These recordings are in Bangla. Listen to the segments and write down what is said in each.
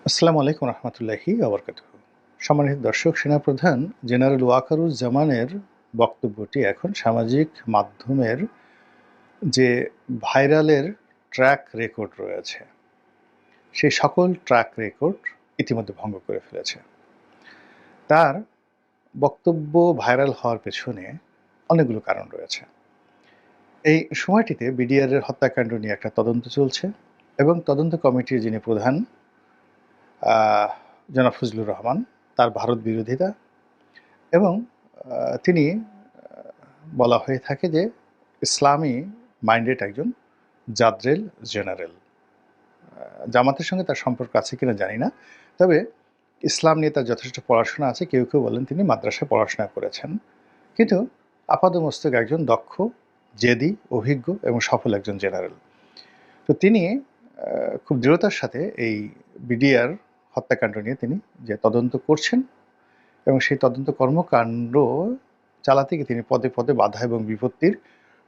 আসসালামু আলাইকুম রহমতুল্লাহি আবরকাতুহু। সম্মানিত দর্শক, সেনাপ্রধান জেনারেল ওয়াকারুজ্জামানের বক্তব্যটি এখন সামাজিক মাধ্যমের যে ভাইরালের ট্র্যাক রেকর্ড রয়েছে, সেই সকল ট্র্যাক রেকর্ড ইতিমধ্যে ভঙ্গ করে ফেলেছে। তার বক্তব্য ভাইরাল হওয়ার পেছনে অনেকগুলো কারণ রয়েছে। এই সময়টিতে বিডিআরের হত্যাকাণ্ড নিয়ে একটা তদন্ত চলছে এবং তদন্ত কমিটির যিনি প্রধান আহ, জনাব ফজলুর রহমান, তার ভারত বিরোধিতা এবং তিনি বলা হয়ে থাকে যে ইসলামী মাইন্ডেড একজন জাদ্রেল জেনারেল। জামাতের সঙ্গে তার সম্পর্ক আছে কিনা জানি না, তবে ইসলাম নিয়ে তার যথেষ্ট পড়াশোনা আছে। কেউ কেউ বলেন তিনি মাদ্রাসায় পড়াশোনা করেছেন, কিন্তু আপাদমস্তক একজন দক্ষ, জেদি, অভিজ্ঞ এবং সফল একজন জেনারেল। তো তিনি খুব দৃঢ়তার সাথে এই বিডিআর হত্যাকাণ্ড নিয়ে তিনি যে তদন্ত করছেন এবং সেই তদন্ত কর্মকাণ্ড চালাতে গিয়ে তিনি পদে পদে বাধা এবং বিপত্তির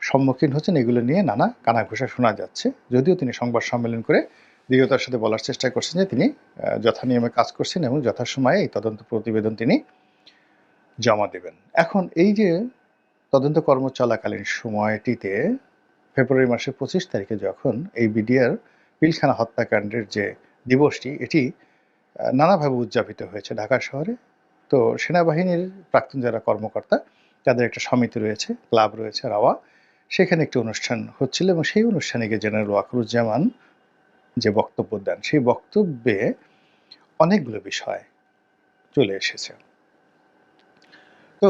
সম্মুখীন হচ্ছেন। এগুলো নিয়ে নানা কানাঘুষা শোনা যাচ্ছে, যদিও তিনি সংবাদ সম্মেলন করে দৃঢ়তার সাথে বলার চেষ্টা করছেন যে তিনি যথানিয়মে কাজ করছেন এবং যথাসময়ে এই তদন্ত প্রতিবেদন তিনি জমা দেবেন। এখন এই যে তদন্ত কর্ম চলাকালীন সময়টিতে ফেব্রুয়ারি মাসের 25 তারিখে যখন এই বিডিআর পিলখানা হত্যাকাণ্ডের যে দিবসটি, এটি নানাভাবে উদযাপিত হয়েছে ঢাকা শহরে। তো সেনাবাহিনীর প্রাক্তন যারা কর্মকর্তা, তাদের একটা সমিতি রয়েছে, ক্লাব রয়েছে রাওয়া, সেখানে একটি অনুষ্ঠান হচ্ছিল এবং সেই অনুষ্ঠানে গিয়ে জেনারেল ওয়াকারুজ্জামান যে বক্তব্য দেন, সেই বক্তব্যে অনেকগুলো বিষয় চলে এসেছে। তো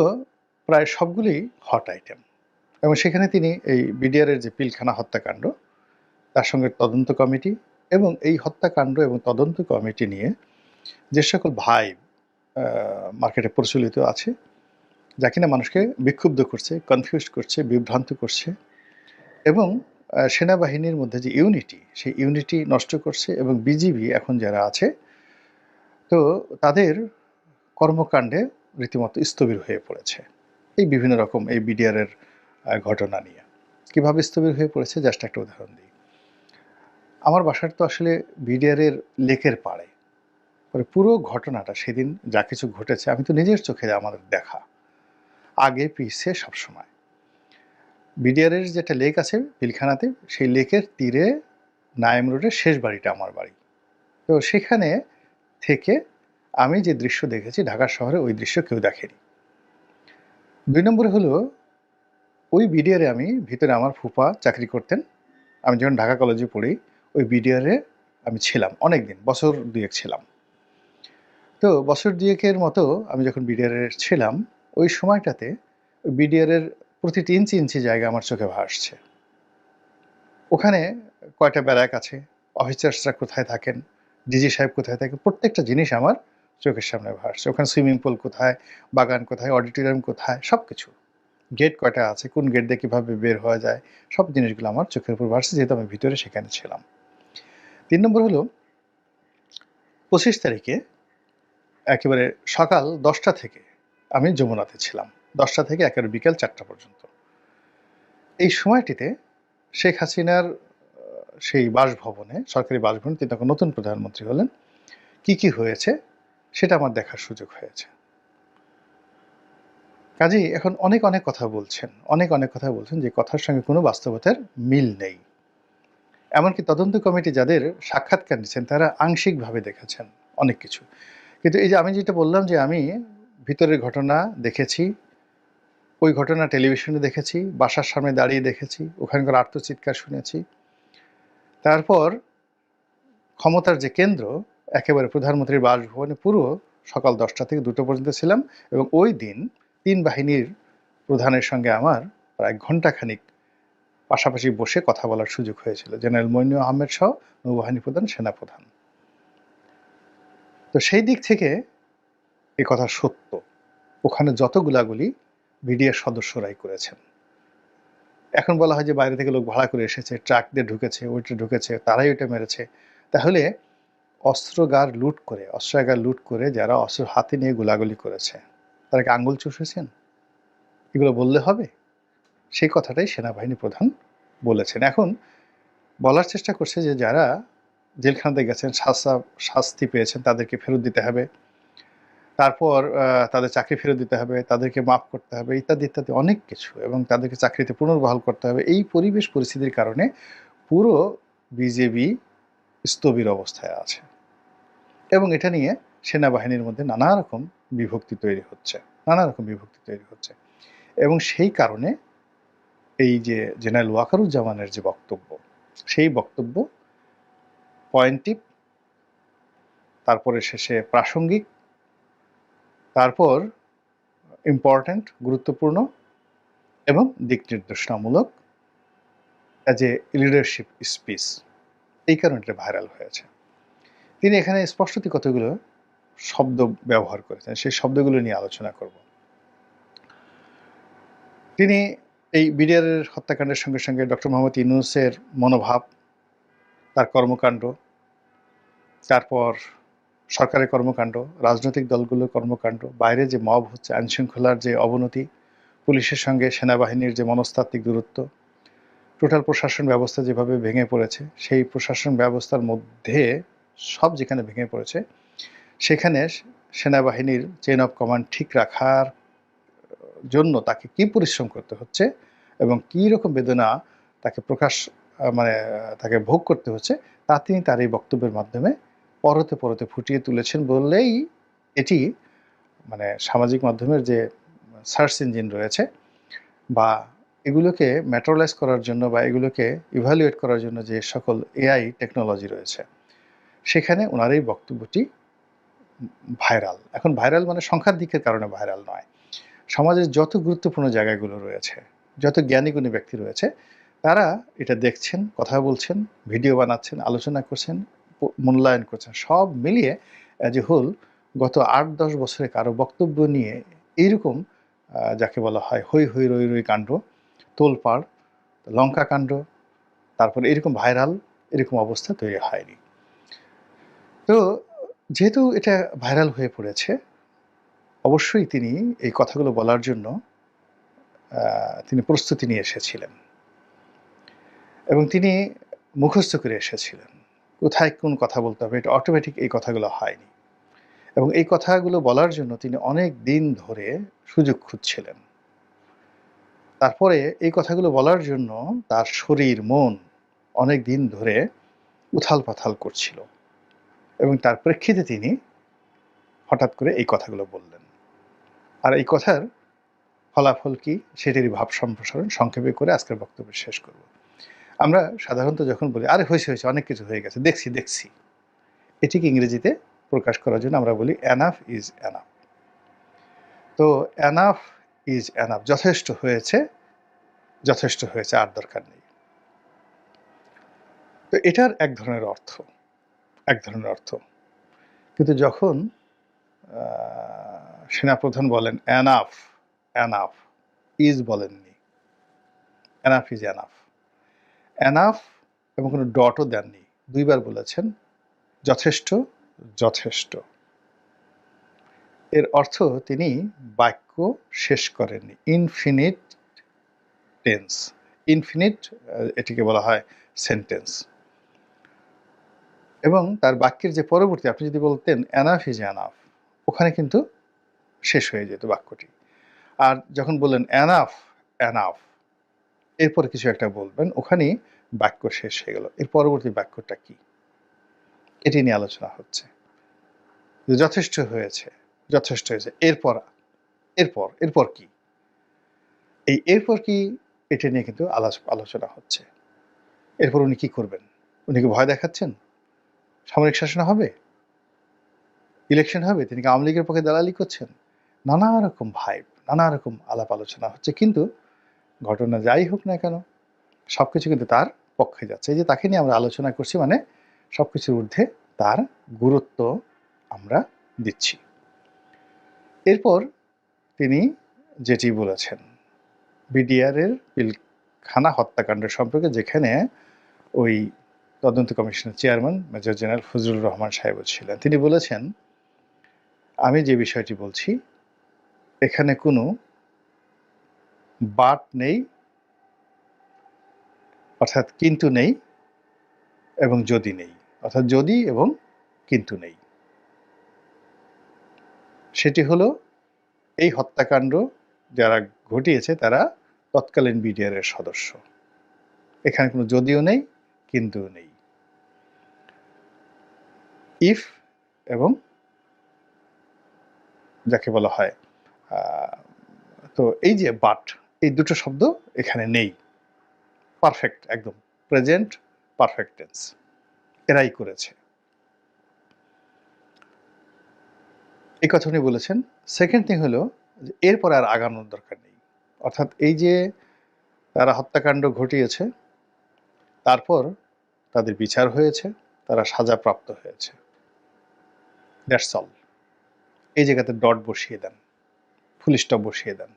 প্রায় সবগুলি হট আইটেম এবং সেখানে তিনি এই বিডিআরের যে পিলখানা হত্যাকাণ্ড, তার সঙ্গে তদন্ত কমিটি এবং এই হত্যাকাণ্ড এবং তদন্ত কমিটি নিয়ে যে সকল ভাই মার্কেটে প্রচলিত আছে, যা কিনা মানুষকে বিক্ষুব্ধ করছে, কনফিউজ করছে, বিভ্রান্ত করছে এবং সেনাবাহিনীর মধ্যে যে ইউনিটি, সেই ইউনিটি নষ্ট করছে এবং বিজিবি এখন যারা আছে, তো তাদের কর্মকাণ্ডে রীতিমতো স্থবির হয়ে পড়েছে। এই বিভিন্ন রকম এই বিডিআরের ঘটনা নিয়ে কীভাবে স্থবির হয়ে পড়েছে, জাস্ট একটা উদাহরণ দিই। আমার বাসার তো আসলে বিডিআরের লেকের পাড়ে, পুরো ঘটনাটা সেদিন যা কিছু ঘটেছে আমি তো নিজের চোখে আমাদের দেখা, আগে পিছে সবসময়। বিডিআরের যেটা লেক আছে পিলখানাতে, সেই লেকের তীরে নাইম রোডের শেষ বাড়িটা আমার বাড়ি। তো সেখানে থেকে আমি যে দৃশ্য দেখেছি ঢাকা শহরে, ওই দৃশ্য কেউ দেখেনি। 2 নম্বরে হলো, ওই বিডিআরে আমি ভিতরে, আমার ফুফা চাকরি করতেন। আমি যখন ঢাকা কলেজে পড়ি, ওই বিডিআরে আমি ছিলাম অনেক দিন, বছর 2 ছিলাম। তো বছর 2 মতো আমি যখন বিডিআরে ছিলাম, ওই সময়টাতে বিডিআরের প্রতিটি ইঞ্চি ইঞ্চি জায়গা আমার চোখে ভাসছে। ওখানে কয়টা ব্যারাক আছে, অফিসার্সরা কোথায় থাকেন, ডিজি সাহেব কোথায় থাকেন, প্রত্যেকটা জিনিস আমার চোখের সামনে ভাসছে। ওখানে সুইমিং পুল কোথায়, বাগান কোথায়, অডিটোরিয়াম কোথায়, সব কিছু, গেট কয়টা আছে, কোন গেট দিয়ে কীভাবে বের হওয়া যায়, সব জিনিসগুলো আমার চোখের উপর ভাসছে, যেহেতু আমি ভিতরে সেখানে ছিলাম। 3 নম্বর হলো, 25 তারিখে একেবারে সকাল 10টা থেকে আমি যমুনাতে ছিলাম, 10টা থেকে একেবারে বিকেল 4টা পর্যন্ত। এই সময়টিতে শেখ হাসিনার সেই বাসভবনে, সরকারি বাসভবনে, তিনি তখন নতুন প্রধানমন্ত্রী হলেন, কি হয়েছে সেটা আমার দেখার সুযোগ হয়েছে। কাজেই এখন অনেক কথা বলছেন, অনেক কথা বলছেন যে কথার সঙ্গে কোনো বাস্তবতার মিল নেই। এমনকি তদন্ত কমিটি যাদের সাক্ষাৎকার নিচ্ছেন, তারা আংশিকভাবে দেখেছেন অনেক কিছু। কিন্তু এই যে আমি যেটা বললাম যে আমি ভিতরের ঘটনা দেখেছি, ওই ঘটনা টেলিভিশনে দেখেছি, বাসার সামনে দাঁড়িয়ে দেখেছি, ওখানকার আর্তচিৎকার শুনেছি। তারপর ক্ষমতার যে কেন্দ্র, একেবারে প্রধানমন্ত্রীর বাসভবনে পুরো সকাল 10টা থেকে 2টো পর্যন্ত ছিলাম এবং ওই দিন 3 বাহিনীর প্রধানের সঙ্গে আমার প্রায় ঘণ্টাখানিক পাশাপাশি বসে কথা বলার সুযোগ হয়েছিল, জেনারেল মইনুল আহমেদ সহ নৌবাহিনী প্রধান, সেনাপ্রধান। তো সেই দিক থেকে এ কথা সত্য, ওখানে যত গুলাগুলি বিডিআর সদস্যরাই করেছেন। এখন বলা হয় যে বাইরে থেকে লোক ভাড়া করে এসেছে, ট্রাক দিয়ে ঢুকেছে, ওইটা ঢুকেছে, তারাই ওইটা মেরেছে। তাহলে অস্ত্রাগার লুট করে যারা অস্ত্র হাতে নিয়ে গোলাগুলি করেছে, তারা কি আঙ্গুল চুষেছেন? এগুলো বললে হবে? সেই কথাটাই সেনাবাহিনী প্রধান বলেছেন। এখন বলার চেষ্টা করছে যে যারা জেলখানাতে গেছেন, শাস্তি পেয়েছেন, তাদেরকে ফেরত দিতে হবে। তারপর তাদের চাকরি ফেরত দিতে হবে, তাদেরকে মাফ করতে হবে, ইত্যাদি ইত্যাদি অনেক কিছু, এবং তাদেরকে চাকরিতে পুনর্বহাল করতে হবে। এই পরিবেশ পরিস্থিতির কারণে পুরো বিজেপি স্থবির অবস্থায় আছে, এবং এটা নিয়ে সেনাবাহিনীর মধ্যে নানা রকম বিভক্তি তৈরি হচ্ছে। এবং সেই কারণে এই যে জেনারেল ওয়াকারুজ্জামানের যে বক্তব্য, সেই বক্তব্য পয়েন্টিভ, তারপরে শেষে প্রাসঙ্গিক, তারপর ইম্পর্ট্যান্ট, গুরুত্বপূর্ণ এবং দিক নির্দেশনামূলক অ্যাজ এ লিডারশিপ স্পিচ। এই কারণে এটা ভাইরাল হয়েছে। তিনি এখানে স্পষ্টতই কতগুলো শব্দ ব্যবহার করেছেন, সেই শব্দগুলো নিয়ে আলোচনা করব। তিনি এই বিডিআরের হত্যাকাণ্ডের সঙ্গে সঙ্গে ডক্টর মোহাম্মদ ইউনূসের মনোভাব, তার কর্মকাণ্ড, তারপর সরকারের কর্মকাণ্ড, রাজনৈতিক দলগুলোর কর্মকাণ্ড, বাইরে যে মব হচ্ছে, আইনশৃঙ্খলার যে অবনতি, পুলিশের সঙ্গে সেনাবাহিনীর যে মনস্তাত্ত্বিক দূরত্ব, টোটাল প্রশাসন ব্যবস্থা যেভাবে ভেঙে পড়েছে, সেই প্রশাসন ব্যবস্থার মধ্যে সব যেখানে ভেঙে পড়েছে, সেখানে সেনাবাহিনীর চেইন অফ কমান্ড ঠিক রাখার জন্য তাকে কি পরিশ্রম করতে হচ্ছে এবং কী রকম বেদনা তাকে তাকে ভোগ করতে হচ্ছে, তা তিনি তার এই বক্তব্যের মাধ্যমে পরতে পরতে ফুটিয়ে তুলেছেন বললেই এটি সামাজিক মাধ্যমের যে সার্চ ইঞ্জিন রয়েছে বা এগুলোকে ম্যাটেরিয়ালাইজ করার জন্য বা এগুলোকে ইভ্যালুয়েট করার জন্য যে সকল এআই টেকনোলজি রয়েছে, সেখানে ওনার এই বক্তব্যটি ভাইরাল। এখন ভাইরাল সংখ্যার দিকের কারণে ভাইরাল নয়, সমাজের যত গুরুত্বপূর্ণ জায়গাগুলো রয়েছে, যত জ্ঞানীগুণী ব্যক্তি রয়েছে, তারা এটা দেখছেন, কথা বলছেন, ভিডিও বানাচ্ছেন, আলোচনা করছেন, মূল্যায়ন করছেন। সব মিলিয়ে অ্যাজ এ হোল গত ৮-১০ বছরে কারো বক্তব্য নিয়ে এইরকম যাকে বলা হয় হৈ হৈ রই রই কাণ্ড, তোলপাড়, লঙ্কা কাণ্ড, তারপরে এরকম ভাইরাল এরকম অবস্থা তৈরি হয়নি। তো যেহেতু এটা ভাইরাল হয়ে পড়েছে, অবশ্যই তিনি এই কথাগুলো বলার জন্য তিনি প্রস্তুতি নিয়ে এসেছিলেন এবং তিনি মুখস্থ করে এসেছিলেন কোথায় কোন কথা বলতে হবে। এটা অটোমেটিক এই কথাগুলো হয়নি, এবং এই কথাগুলো বলার জন্য তিনি অনেক দিন ধরে সুযোগ খুঁজছিলেন। তারপরে এই কথাগুলো বলার জন্য তার শরীর মন অনেক দিন ধরে উথাল পাথাল করছিল, এবং তার প্রেক্ষিতে তিনি হঠাৎ করে এই কথাগুলো বললেন। আর এই কথার ফলাফল কি সেটিরই ভাব সম্প্রসারণ সংক্ষেপে করে আজকের বক্তব্য শেষ করব। আমরা সাধারণত যখন বলি আরে হয়েছে অনেক কিছু হয়ে গেছে, দেখছি, এটিকে ইংরেজিতে প্রকাশ করার জন্য আমরা বলি এনাফ ইজ এনাফ। তো এনাফ ইজ এনাফ, যথেষ্ট হয়েছে, আর দরকার নেই। তো এটার এক ধরনের অর্থ, কিন্তু যখন সেনাপ্রধান বলেন এনাফ ইজ বলেননি, এনাফ ইজ এনাফ এবং কোনো ডটও দেননি, দুইবার বলেছেন যথেষ্ট। এর অর্থ তিনি বাক্য শেষ করেননি, ইনফিনিট টেন্স, এটিকে বলা হয় সেন্টেন্স। এবং তার বাক্যের যে পরবর্তী, আপনি যদি বলতেন এনাফ ইজ এনাফ, ওখানে কিন্তু শেষ হয়ে যেত বাক্যটি। আর যখন বললেন এনাফ এরপরে কিছু একটা বলবেন, ওখানেই বাক্য শেষ হয়ে গেল। এর পরবর্তী বাক্যটা কি, এটি নিয়ে আলোচনা হচ্ছে। যথেষ্ট হয়েছে, এরপর কি, এরপর কি, এটা নিয়ে কিন্তু আলোচনা হচ্ছে। এরপর উনি কি করবেন? উনি কি ভয় দেখাচ্ছেন? সামরিক শাসন হবে, ইলেকশন হবে, তিনি কি আওয়ামী লীগের পক্ষে দালালি করছেন? নানা রকম ভাইব, নানা রকম আলাপ আলোচনা হচ্ছে, কিন্তু ঘটনা যাই হোক না কেন সবকিছু কিন্তু তার পক্ষে যাচ্ছে। এই যে তাকে নিয়ে আমরা আলোচনা করছি, সবকিছুর ঊর্ধ্বে তার গুরুত্ব আমরা দিচ্ছি। এরপর তিনি যেটি বলেছেন বিডিআরের পিলখানা হত্যাকাণ্ড সম্পর্কে, যেখানে ওই তদন্ত কমিশনের chairman major general Fazlur Rahman সাহেব ছিলেন, তিনি বলেছেন, আমি যে বিষয়টি বলছি এখানে কোনো বাট নেই, অর্থাৎ কিন্তু নেই এবং যদি নেই, অর্থাৎ যদি এবং কিন্তু নেই। সেটি হলো এই হত্যাকাণ্ড যারা ঘটিয়েছে তারা তৎকালীন বিডিআরের সদস্য। এখানে কোনো যদিও নেই, কিন্তুও নেই। ইফ এবং যাকে বলা হয় তো এই যে বাট, এই দুটো শব্দ এখানে নেই। পারফেক্ট, একদম প্রেজেন্ট পারফেক্ট টেন্স এরাই করেছে। এই কথা উনি বলেছেন। সেকেন্ড থিং হলো এরপর আর আগানোর দরকার নেই। অর্থাৎ এই যে তারা হত্যাকাণ্ড ঘটিয়েছে, তারপর তাদের বিচার হয়েছে, তারা সাজাপ্রাপ্ত হয়েছে, দ্যাটস অল। এই জায়গাতে ডট বসিয়ে দেন, ফুল স্টপ বসিয়ে দেন,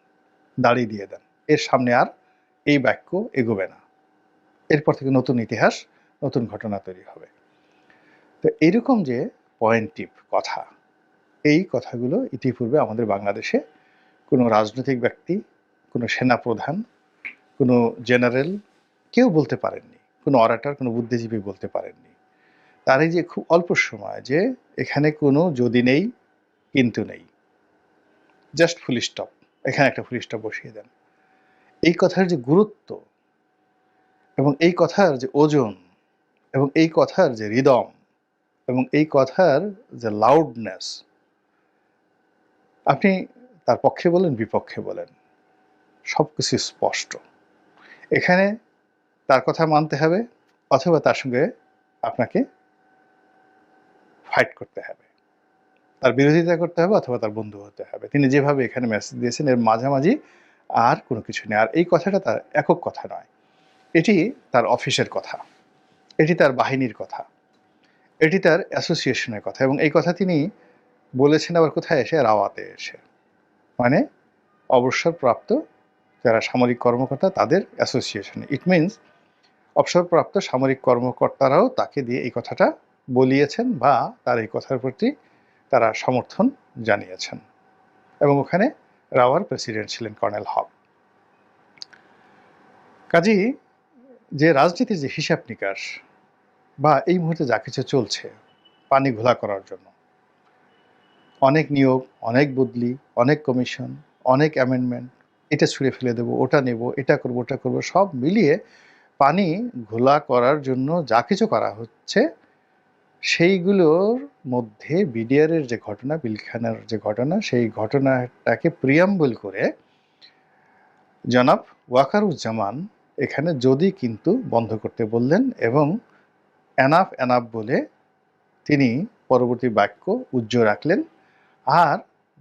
দাড়ি দিয়ে দেন। এর সামনে আর এই বাক্য এগোবে না। এরপর থেকে নতুন ইতিহাস, নতুন ঘটনা তৈরি হবে। তো এইরকম যে পয়েন্টিভ কথা, এই কথাগুলো ইতিপূর্বে আমাদের বাংলাদেশে কোনো রাজনৈতিক ব্যক্তি, কোনো সেনাপ্রধান, কোনো জেনারেল কেউ বলতে পারেননি। কোনো অরাটার, কোনো বুদ্ধিজীবী বলতে পারেননি। তার এই যে খুব অল্প সময় যে এখানে কোনো যদি নেই, কিন্তু নেই, জাস্ট ফুল স্টপ, এখানে একটা ফুল স্টপ বসিয়ে দেন। এই কথার যে গুরুত্ব এবং এই কথার যে ওজন এবং এই কথার যে রিদম এবং এই কথার যে লাউডনেস, আপনি তার পক্ষে বলেন, বিপক্ষে বলেন, সব কিছু স্পষ্ট। এখানে তার কথা মানতে হবে অথবা তার সঙ্গে আপনাকে ফাইট করতে হবে, তার বিরোধিতা করতে হবে অথবা তার বন্ধু হতে হবে। তিনি যেভাবে এখানে মেসেজ দিয়েছেন এর মাঝামাঝি আর কোনো কিছু নেই। আর এই কথাটা তার একক কথা নয়, এটি তার অফিসের কথা, এটি তার বাহিনীর কথা, এটি তার অ্যাসোসিয়েশনের কথা। এবং এই কথা তিনি বলেছেন আবার কোথায় এসে? রাওয়াতে এসে, মানে অবসরপ্রাপ্ত যারা সামরিক কর্মকর্তা তাদের অ্যাসোসিয়েশনে। ইট মিনস অবসরপ্রাপ্ত সামরিক কর্মকর্তারাও তাকে দিয়ে এই কথাটা বলিয়েছেন বা তার এই কথার প্রতি তারা সমর্থন জানিয়েছেন। এবং ওখানে রাওয়ার প্রেসিডেন্ট ছিলেন কর্নেল হক। কাজেই যে রাজনীতির যে হিসাব নিকাশ বা এই মুহূর্তে যা কিছু চলছে পানি ঘোলা করার জন্য, অনেক নিয়োগ, অনেক বদলি, অনেক কমিশন, অনেক অ্যামেন্ডমেন্ট, এটা ছুঁড়ে ফেলে দেবো, ওটা নেব, এটা করবো, ওটা করবো, সব মিলিয়ে পানি ঘোলা করার জন্য যা কিছু করা হচ্ছে সেইগুলোর মধ্যে বিডিআরের যে ঘটনা, পিলখানার যে ঘটনা, সেই ঘটনাটাকে প্রিয়াম্বল করে জনাব ওয়াকারুজ্জামান এখানে যদি কিন্তু বন্ধ করতে বললেন এবং এনাফ এনাফ বলে তিনি পরবর্তী বাক্য উজ্জ্ব রাখলেন। আর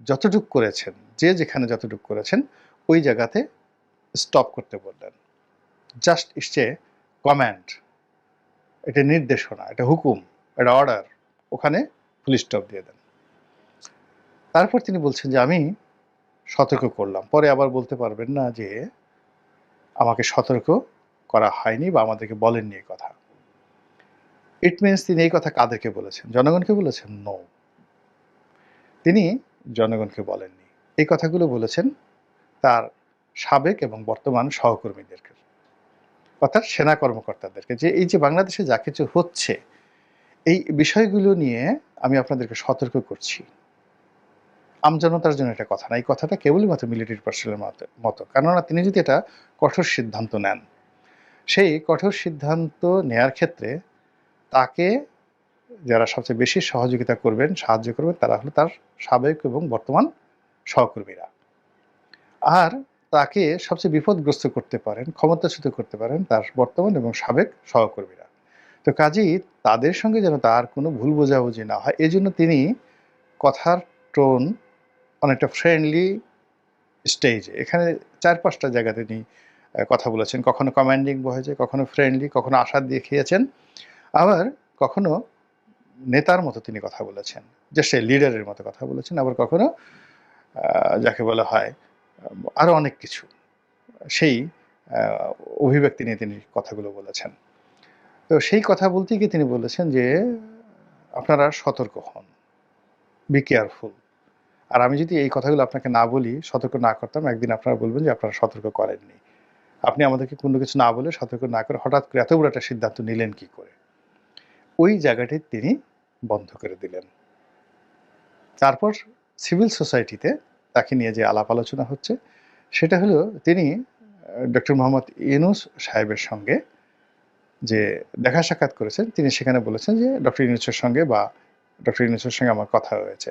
যতটুক করেছেন, যে যেখানে যতটুক করেছেন ওই জায়গাতে স্টপ করতে বললেন। জাস্ট ইটস এ কমান্ড, এটা নির্দেশনা, এটা হুকুম, এটা অর্ডার, ওখানে ফুল স্টপ দিয়ে দেন। তারপর তিনি বলছেন যে আমি সতর্ক করলাম। পরে আবার বলতে পারবেন না যে আমাকে সতর্ক করা হয়নি বা আমাদেরকে বলেননি এই কথা। ইট মিনস তিনি এই কথা কাদেরকে বলেছেন? জনগণকে বলেছেন? নো, তিনি জনগণকে বলেননি। এই কথাগুলো বলেছেন তার সাবেক এবং বর্তমান সহকর্মীদেরকে, অর্থাৎ সেনা কর্মকর্তাদেরকে, যে এই যে বাংলাদেশে যা কিছু হচ্ছে এই বিষয়গুলো নিয়ে আমি আপনাদেরকে সতর্ক করছি। আমজনতার জন্য এটা কথা না, এই কথাটা কেবলই মাত্র মিলিটারি পার্সোনালের মতো। কেননা তিনি যদি এটা কঠোর সিদ্ধান্ত নেন, সেই কঠোর সিদ্ধান্ত নেয়ার ক্ষেত্রে তাকে যারা সবচেয়ে বেশি সহযোগিতা করবেন, সাহায্য করবেন, তারা হলো তার সাবেক এবং বর্তমান সহকর্মীরা। আর তাকে সবচেয়ে বিপদগ্রস্ত করতে পারেন, ক্ষমতাচ্যুত করতে পারেন তার বর্তমান এবং সাবেক সহকর্মীরা। তো কাজেই তাদের সঙ্গে যেন তার কোনো ভুল বোঝাবুঝি না হয়, এজন্য তিনি কথার টোন অনেকটা ফ্রেন্ডলি স্টেজে, এখানে ৪-৫টা জায়গায় তিনি কথা বলেছেন। কখনো কমান্ডিং ভয়েসে, কখনো ফ্রেন্ডলি, কখনো আশা দেখিয়েছেন, আবার কখনো নেতার মতো তিনি কথা বলেছেন, যে সে লিডারের মতো কথা বলেছেন, আবার কখনো যাকে বলা হয় আরও অনেক কিছু, সেই অভিব্যক্তি নিয়ে তিনি কথাগুলো বলেছেন। তো সেই কথা বলতে গিয়ে তিনি বলেছেন যে আপনারা সতর্ক হন, বি কেয়ারফুল। আর আমি যদি এই কথাগুলো আপনাকে না বলি, সতর্ক না করতাম, একদিন আপনারা বলবেন যে আপনারা সতর্ক করেননি। আপনি আমাদেরকে কোনো কিছু না বলে, সতর্ক না করে হঠাৎ করে এত বড় একটা সিদ্ধান্ত নিলেন কি করে? ওই জায়গাটি তিনি বন্ধ করে দিলেন। তারপর সিভিল সোসাইটিতে তাকে নিয়ে যে আলাপ আলোচনা হচ্ছে সেটা হলো তিনি ডক্টর মোহাম্মদ ইউনূস সাহেবের সঙ্গে যে দেখা সাক্ষাৎ করেছেন, তিনি সেখানে বলেছেন যে ডক্টর ইউনূসের সঙ্গে আমার কথা হয়েছে।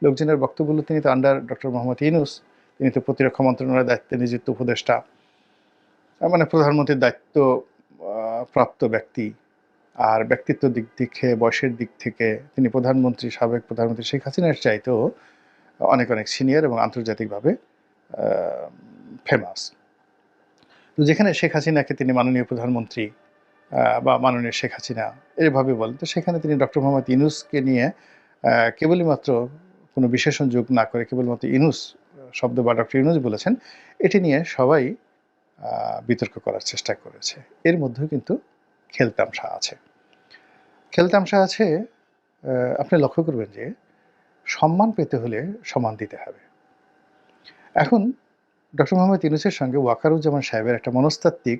লোকজনের বক্তব্য হলো তিনি তো আন্ডার ডক্টর মোহাম্মদ ইউনূস, তিনি তো প্রতিরক্ষা মন্ত্রণালয়ের দায়িত্বে নিযুক্ত উপদেষ্টা, মানে প্রধানমন্ত্রীর দায়িত্ব প্রাপ্ত ব্যক্তি। আর ব্যক্তিত্ব দিক থেকে, বয়সের দিক থেকে তিনি সাবেক প্রধানমন্ত্রী শেখ হাসিনার চাইতেও অনেক সিনিয়র এবং আন্তর্জাতিকভাবে ফেমাস। তো যেখানে শেখ হাসিনাকে তিনি মাননীয় প্রধানমন্ত্রী বা মাননীয় শেখ হাসিনা এভাবে বলেন, তো সেখানে তিনি ডক্টর মোহাম্মদ ইউনূসকে নিয়ে কেবলই মাত্র কোনো বিশেষণ যোগ না করে কেবলমাত্র ইউনূস শব্দ বা ডক্টর ইউনূস বলেছেন, এটি নিয়ে সবাই বিতর্ক করার চেষ্টা করেছে। এর মধ্যেও কিন্তু খেলতামশা আছে। আপনি লক্ষ্য করবেন যে সম্মান পেতে হলে সম্মান দিতে হবে। এখন ডক্টর মোহাম্মদ ইউনূসের সঙ্গে ওয়াকারুজ্জামান সাহেবের একটা মনস্তাত্ত্বিক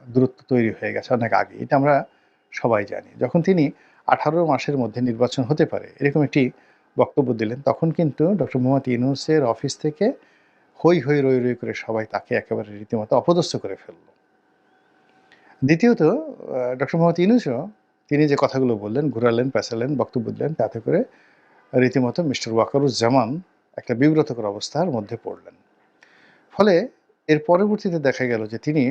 দূরত্ব তৈরি হয়ে গেছে অনেক আগে, এটা আমরা সবাই জানি। যখন তিনি 18 মাসের মধ্যে নির্বাচন হতে পারে এরকম একটি বক্তব্য দিলেন, তখন কিন্তু ডক্টর মোহাম্মদ ইউনূসের অফিস থেকে হই হই রই রই করে সবাই তাকে একেবারে রীতিমতো অপদস্থ করে ফেলল। দ্বিতীয়ত ডক্টর মোহাম্মদ ইউনূসও তিনি যে কথাগুলো বললেন, ঘুরালেন পেঁচালেন, বক্তব্য দিলেন, তাতে করে রীতিমতো মিস্টার ওয়াকারুজ্জামান একটা বিব্রতকর অবস্থার মধ্যে পড়লেন। ফলে এর পরবর্তীতে দেখা গেল যে তিনি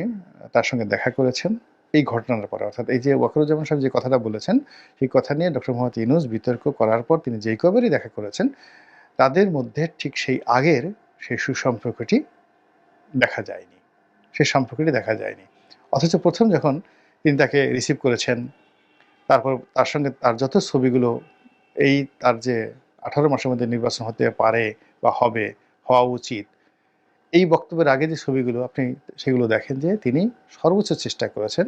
তার সঙ্গে দেখা করেছেন এই ঘটনার পরে, অর্থাৎ এই যে ওয়াকারুজ্জামান সাহেব যে কথাটা বলেছেন সেই কথা নিয়ে ডক্টর মোহাম্মদ ইউনূস বিতর্ক করার পর তিনি যেই কবারই দেখা করেছেন তাদের মধ্যে ঠিক সেই আগের সেই সুসম্পর্কটি দেখা যায়নি, সেই সম্পর্কটি দেখা যায়নি। অথচ প্রথম যখন তিনি তাকে রিসিভ করেছেন, তারপর তার সঙ্গে তার যত ছবিগুলো এই তার যে 18 মাসের মধ্যে নির্বাচন হতে পারে বা হবে, হওয়া উচিত, এই বক্তব্যের আগে যে ছবিগুলো আপনি সেগুলো দেখেন যে তিনি সর্বোচ্চ চেষ্টা করেছেন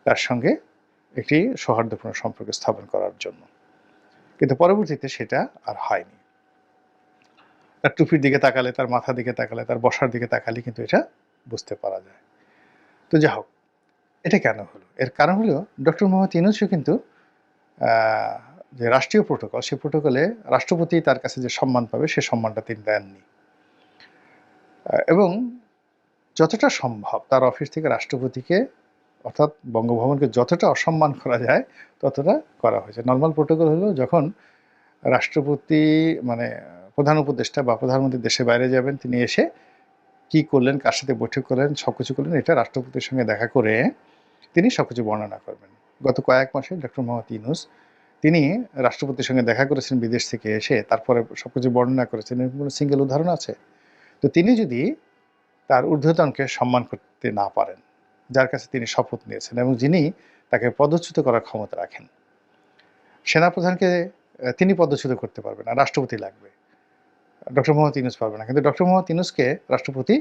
তার সঙ্গে একটি সৌহার্দ্যপূর্ণ সম্পর্ক স্থাপন করার জন্য, কিন্তু পরবর্তীতে সেটা আর হয়নি। তার টুপির দিকে তাকালে, তার মাথার দিকে তাকালে, তার বসার দিকে তাকালে কিন্তু এটা বুঝতে পারা যায়। তো যাই হোক, এটা কেন হলো? এর কারণ হলো ডক্টর মোহাম্মদ ইউনূসও কিন্তু যে রাষ্ট্রীয় প্রোটোকল, সেই প্রোটোকলে রাষ্ট্রপতি তার কাছে যে সম্মান পাবে সে সম্মানটা তিনি দেননি, এবং যতটা সম্ভব তার অফিস থেকে রাষ্ট্রপতিকে অর্থাৎ বঙ্গভবনকে যতটা অসম্মান করা যায় ততটা করা হয়েছে। নর্মাল প্রোটোকল হলো যখন রাষ্ট্রপতি মানে প্রধান উপদেষ্টা বা প্রধানমন্ত্রী দেশের বাইরে যাবেন, তিনি এসে কি করলেন, কার সাথে বৈঠক করলেন, সব কিছু করলেন, এটা রাষ্ট্রপতির সঙ্গে দেখা করে তিনি সব কিছু বর্ণনা করবেন। গত কয়েক মাসে ডক্টর মোহাম্মদ ইউনূস তিনি রাষ্ট্রপতির সঙ্গে দেখা করেছেন বিদেশ থেকে এসে, তারপরে সব কিছু বর্ণনা করেছেন, এরকম কোনো সিঙ্গেল উদাহরণ আছে? তো তিনি যদি তার ঊর্ধ্বতনকে সম্মান করতে না পারেন, যার কাছে তিনি শপথ নিয়েছেন এবং যিনি তাকে পদচ্যুত করার ক্ষমতা রাখেন, সেনাপ্রধানকে তিনি পদচ্যুত করতে পারবেন না, রাষ্ট্রপতি লাগবে, ডক্টর মোহাম্মদ ইউনূস পারবে না। কিন্তু ডক্টর মোহাম্মদ ইউনূসকে রাষ্ট্রপতি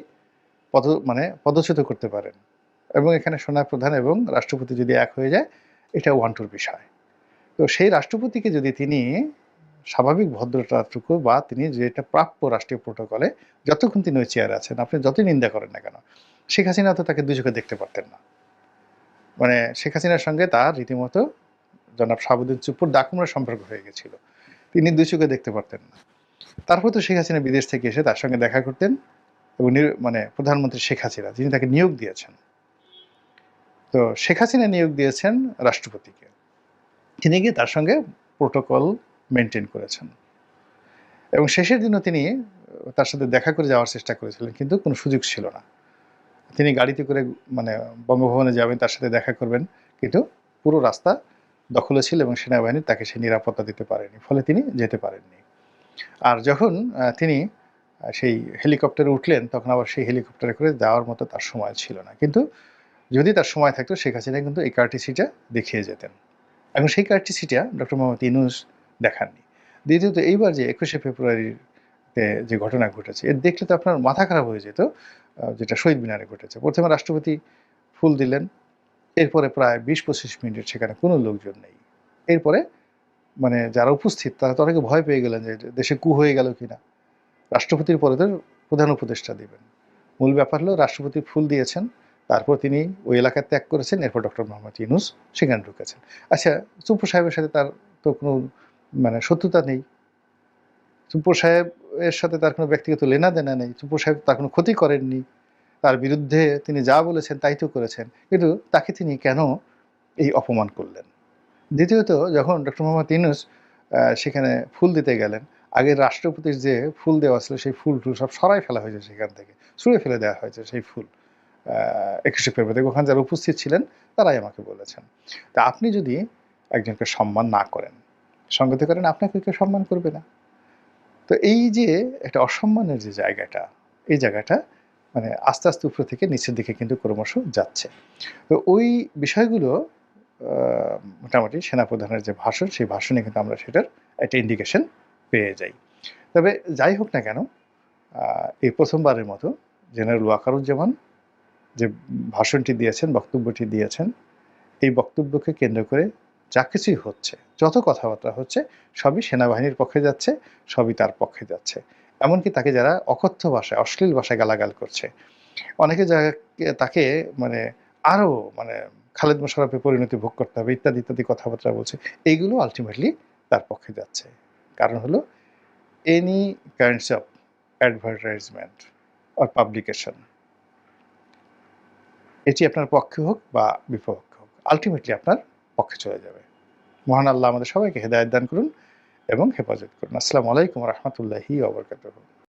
পদচ্যুত করতে পারেন, এবং এখানে সেনাপ্রধান এবং রাষ্ট্রপতি যদি এক হয়ে যায় এটা ওয়ান্টুর বিষয়। তো সেই রাষ্ট্রপতিকে যদি তিনি স্বাভাবিক ভদ্রতাটুকু বা তিনি যেটা প্রাপ্য রাষ্ট্রীয় প্রোটোকলে, যতক্ষণ তিনি ওই চেয়ারে আছেন, আপনি যতই নিন্দা করেন না কেন, শেখ হাসিনা তো তাকে দুই চোখে দেখতে পারতেন না। মানে শেখ হাসিনার সঙ্গে তার রীতিমতো জনাব শাহাবুদ্দিন চুপ্পুর দাকুমরা সম্পর্ক হয়ে গেছিল, তিনি দুই চোখে দেখতে পারতেন না। তারপর তো শেখ হাসিনা বিদেশ থেকে এসে তার সঙ্গে দেখা করতেন, এবং মানে প্রধানমন্ত্রী শেখ হাসিনা যিনি তাকে নিয়োগ দিয়েছেন, তো শেখ হাসিনা নিয়োগ দিয়েছেন রাষ্ট্রপতিকে, তিনি গিয়ে তার সঙ্গে প্রোটোকল মেনটেন করেছেন, এবং শেষের দিনও তিনি তার সাথে দেখা করে যাওয়ার চেষ্টা করেছিলেন, কিন্তু কোনো সুযোগ ছিল না। তিনি গাড়িতে করে মানে বঙ্গভবনে যাবেন, তার সাথে দেখা করবেন, কিন্তু পুরো রাস্তা দখলে ছিল এবং সেনাবাহিনী তাকে সে নিরাপত্তা দিতে পারেনি, ফলে তিনি যেতে পারেননি। আর যখন তিনি সেই হেলিকপ্টারে উঠলেন, তখন আবার সেই হেলিকপ্টারে করে যাওয়ার মতো তার সময় ছিল না। কিন্তু যদি তার সময় থাকতো, শেখ হাসিনা কিন্তু এই কার্টিসিটা দেখিয়ে যেতেন, এবং সেই কার্টিসিটা ডক্টর মোহাম্মদ ইউনূস দেখাননি। দ্বিতীয়ত এইবার যে 21শে ফেব্রুয়ারিতে যে ঘটনা ঘটেছে, এর দেখলে তো আপনার মাথা খারাপ হয়ে যেত, যেটা শহীদ মিনারে ঘটেছে। প্রথমে রাষ্ট্রপতি ফুল দিলেন, এরপরে প্রায় 20-25 মিনিট সেখানে কোনো লোকজন নেই। এরপরে মানে যারা উপস্থিত তারা তো অনেকে ভয় পেয়ে গেলেন যে দেশে কু হয়ে গেল কিনা, রাষ্ট্রপতির পরে তো প্রধান উপদেষ্টা দিবেন। মূল ব্যাপার হলো রাষ্ট্রপতি ফুল দিয়েছেন, তারপর তিনি ওই এলাকা ত্যাগ করেছেন, এরপর ডক্টর মোহাম্মদ ইউনূস সেখানে ঢুকেছেন। আচ্ছা, চুপ্পু সাহেবের সাথে তার তো কোনো মানে শত্রুতা নেই। চুপ্পু সাহেবের সাথে তার কোনো ব্যক্তিগত লেনাদেনা নেই। চুপ্পু সাহেব তার কোনো ক্ষতি করেননি। তার বিরুদ্ধে তিনি যা বলেছেন তাই তো করেছেন। কিন্তু তাকে তিনি কেন এই অপমান করলেন? দ্বিতীয়ত, যখন ডক্টর মোহাম্মদ ইউনূস সেখানে ফুল দিতে গেলেন, আগের রাষ্ট্রপতির যে ফুল দেওয়া ছিল সেই ফুল-টুল সব সরাই ফেলা হয়েছে সেখান থেকে। ছুঁড়ে ফেলে দেওয়া হয়েছে সেই ফুল। ২১শে ফেব্রুয়ারি ওখানে যারা উপস্থিত ছিলেন তারাই আমাকে বলেছেন। তা আপনি যদি একজনকে সম্মান না করেন, সঙ্গতি করেন, আপনাকে কেউ সম্মান করবে না। তো এই যে একটা অসম্মানের যে জায়গাটা, এই জায়গাটা মানে আস্তে, আস্তে উপর থেকে নিচের দিকে কিন্তু ক্রমশ যাচ্ছে। তো ওই বিষয়গুলো মোটামুটি সেনাপ্রধানের যে ভাষণ, সেই ভাষণে কিন্তু আমরা সেটার একটা ইন্ডিকেশন পেয়ে যাই। তবে যাই হোক না কেন, এই প্রথমবারের মতো জেনারেল ওয়াকারুজ্জামান যে ভাষণটি দিয়েছেন, বক্তব্যটি দিয়েছেন, এই বক্তব্যকে কেন্দ্র করে যা কিছুই হচ্ছে, যত কথাবার্তা হচ্ছে, সবই সেনাবাহিনীর পক্ষে যাচ্ছে, সবই তার পক্ষে যাচ্ছে। এমনকি তাকে যারা অকথ্য ভাষায়, অশ্লীল ভাষায় গালাগাল করছে, অনেকে তাকে মানে আরও মানে খালেদ মোশাররফে পরিণতি ভোগ করতে হবে ইত্যাদি, ইত্যাদি কথাবার্তা বলছে। এইগুলো আল্টিমেটলি তার পক্ষে যাচ্ছে। কারণ হলো any kinds of advertisement or publication, এটি আপনার পক্ষে হোক বা বিপক্ষে হোক, আল্টিমেটলি আপনার পক্ষে চলে যাবে। মহান আল্লাহ আমাদের সবাইকে হেদায়েত দান করুন এবং হেফাজত করুন। আসসালামু আলাইকুম ওয়া রাহমাতুল্লাহি ওয়া বারাকাতুহু।